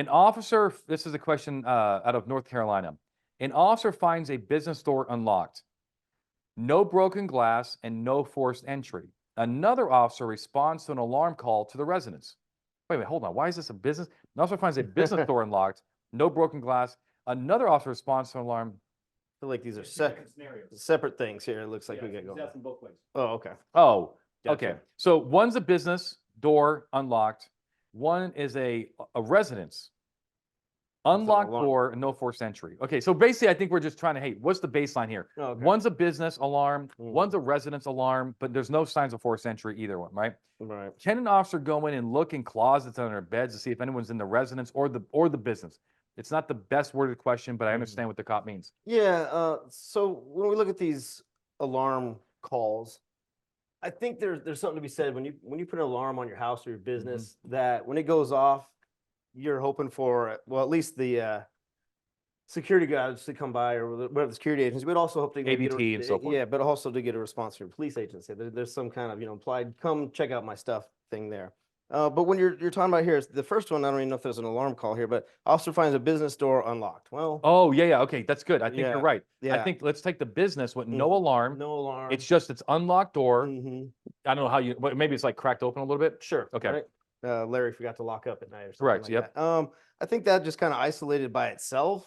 An officer, this is a question out of North Carolina. An officer finds a business door unlocked, no broken glass, and no forced entry. Another officer responds to an alarm call to the residence. Wait, hold on. Why is this a business? An officer finds a business door unlocked, no broken glass. Another officer responds to an alarm. I feel like these are separate things here. It looks like we got going. Both ways. Oh, okay. Oh, Gotcha. okay. So one's a business door unlocked. One is a residence. Unlocked door, no forced entry. Okay, so basically, I think we're just trying to, hey, what's the baseline here? Okay. One's a business alarm, one's a residence alarm, but there's no signs of forced entry either one, right? Right. Can an officer go in and look in closets under beds to see if anyone's in the residence or the business? It's not the best worded question, but I understand what the cop means. Yeah. So when we look at these alarm calls, I think there's something to be said when you put an alarm on your house or your business that when it goes off, you're hoping for, well, at least the security guards to come by or whatever the security agency, but also hope to get ABT and so forth. Yeah, but also to get a response from your police agency. There's some kind of, implied, come check out my stuff thing there. But when you're talking about here, the first one, I don't even know if there's an alarm call here, but officer finds a business door unlocked. Well, oh, yeah. Okay, that's good. I think Yeah, you're right. yeah. I think let's take the business with no alarm. no alarm. It's just it's unlocked door. Mm-hmm. I don't know how you, but maybe it's like cracked open a little bit. Sure. Okay. Right? Larry forgot to lock up at night or something Correct, like yep. that. I think that just kind of isolated by itself.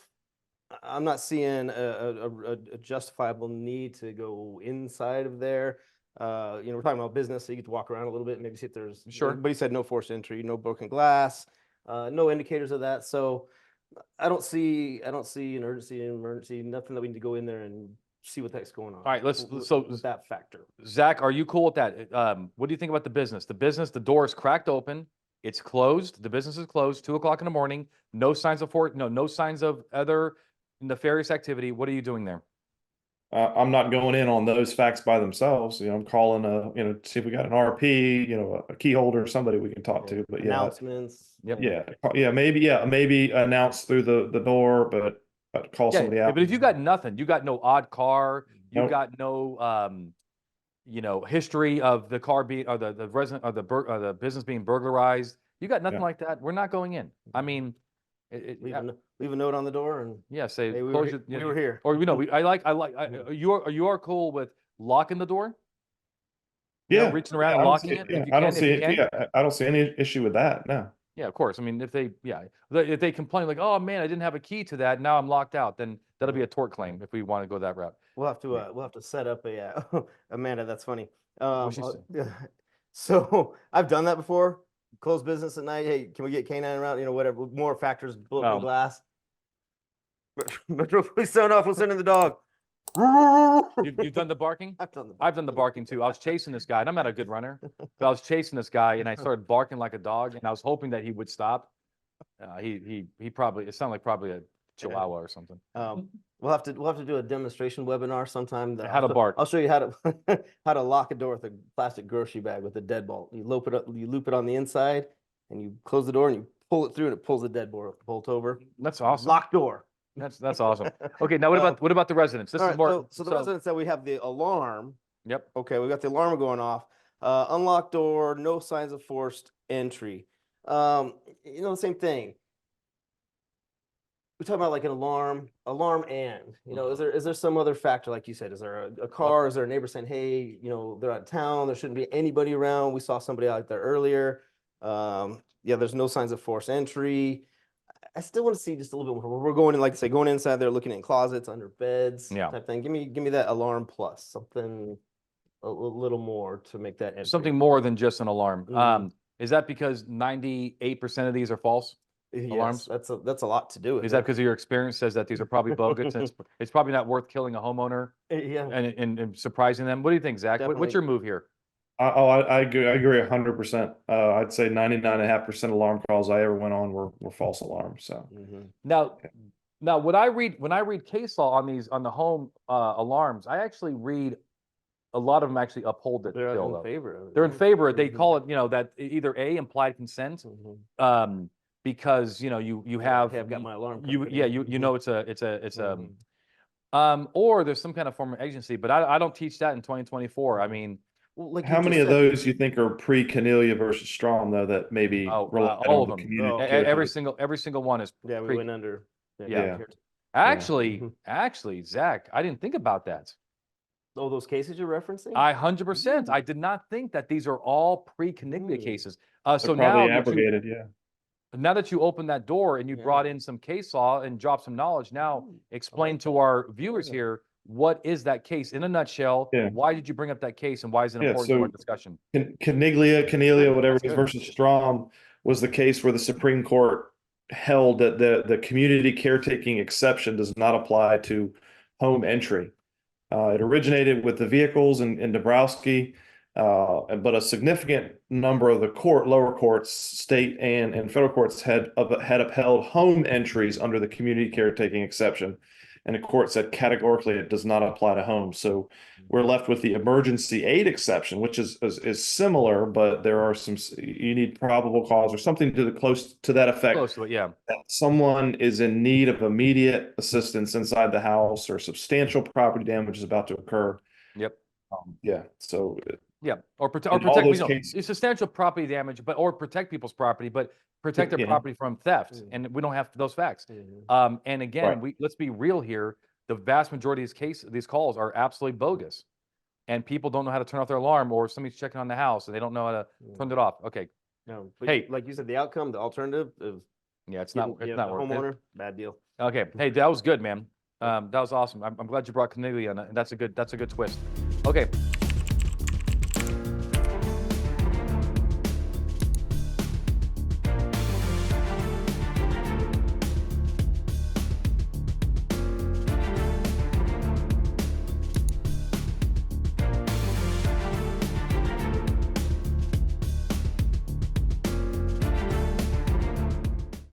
I'm not seeing a justifiable need to go inside of there. We're talking about business, so you get to walk around a little bit and maybe see if there's, Sure. But he said no forced entry, no broken glass, no indicators of that. So I don't see an emergency, nothing that we need to go in there and see what the heck's going on. All right, with that factor. Zach, are you cool with that? What do you think about the business? The door is cracked open. It's closed. The business is closed. 2:00 in the morning. No signs of no signs of other nefarious activity. What are you doing there? I'm not going in on those facts by themselves. I'm calling see if we got an RP, a key holder, somebody we can talk to. But Announcements. Yep. Maybe announce through the door, but call somebody out. But if you got nothing, you got no odd car, you Nope. got no history of the car being or the resident or the business being burglarized. You got nothing like that. We're not going in. I mean, Leave a note on the door and say hey, we were were here. Or you are cool with locking the door? Reaching around and locking it. I don't see it. Yeah, I don't see any issue with that. No. Yeah, of course. I mean, if they complain like, oh man, I didn't have a key to that, now I'm locked out, then that'll be a tort claim if we want to go that route. We'll have to set up a Amanda. That's funny. What'd she say? So I've done that before. Close business at night. Hey, can we get canine around? Whatever. More factors. Broken glass. Metro police sound off. We'll send in the dog. You've done the barking? I've done the barking too. I was chasing this guy, and I'm not a good runner, but I was chasing this guy, and I started barking like a dog, and I was hoping that he would stop. He probably, it sounded like probably a Chihuahua or something. We'll have to do a demonstration webinar sometime. How to bark. I'll show you how to lock a door with a plastic grocery bag with a deadbolt. You loop it on the inside, and you close the door, and you pull it through, and it pulls the deadbolt over. That's awesome. Locked door. That's awesome. Okay, now what about the residents? This is more. So the residents that we have the alarm. Yep. Okay, we got the alarm going off. Unlocked door, no signs of forced entry. The same thing. We talk about like an alarm, and is there some other factor like you said? Is there a car? Is there a neighbor saying, hey, they're out of town, there shouldn't be anybody around? We saw somebody out there earlier. There's no signs of forced entry. I still want to see just a little bit more. We're going in, like I say, going inside there, looking in closets, under beds, type thing. Give me that alarm plus something a little more to make that entry. Something more than just an alarm. Is that because 98% of these are false alarms? That's a lot to do with. Is that because of your experience says that these are probably bogus and it's probably not worth killing a homeowner? And surprising them. What do you think, Zach? What's your move here? I agree. I agree 100%. I'd say 99.5% alarm calls I ever went on were false alarms. So now when I read case law on the home alarms, I actually read a lot of them actually uphold it. They're in favor of it. They're in favor. They call it that either A, implied consent, because you have got my alarm. or there's some kind of form of agency, but I don't teach that in 2024. I mean, Well, like How you many just of said, those you think are pre-Cornelia versus Strom, though, that maybe Oh, relied all on of the them. community Oh, okay. caretaking? Every single one is yeah, we pre. went under. Yeah. care- Actually, Mhm. actually, Zach, I didn't think about that. Oh, those cases you're referencing? 100%. I did not think that these are all pre-Caniglia Mm. cases. They're So probably abrogated, yeah. now that you opened that door and you Yeah. brought in some case law and dropped some knowledge, now Ooh, explain like to that. our viewers Yeah. here, what is that case in a nutshell? Yeah. Why did you bring up that case and why is it Yeah, important to our so discussion? Caniglia, Cornelia, whatever That's it is, good. versus Strom was the case where the Supreme Court held that the community caretaking exception does not apply to home entry. It originated with the vehicles in Dabrowski, but a significant number of the lower courts, state and federal courts had upheld home entries under the community caretaking exception. And the court said categorically it does not apply to homes. So we're left with the emergency aid exception, which is similar, but there are you need probable cause or something close to that effect. Close to it, yeah. That someone is in need of immediate assistance inside the house or substantial property damage is about to occur. Yep. Yeah. So Yeah, or in all protect, those cases, it's substantial property damage, or protect people's property, but protect their Yeah. property from theft, Mhm. and we don't have those facts. Mhm. And again, Right. let's be real here. The vast majority of these calls are absolutely bogus, and people don't know how to turn off their alarm, or somebody's checking on the house and they don't know how to turn it off. Okay, No, but Hey. like you said, the outcome, the alternative of yeah, it's giving, not the worth it. homeowner, bad deal. Okay, hey, that was good, man. That was awesome. I'm glad you brought Cornelia, and that's a good twist. Okay,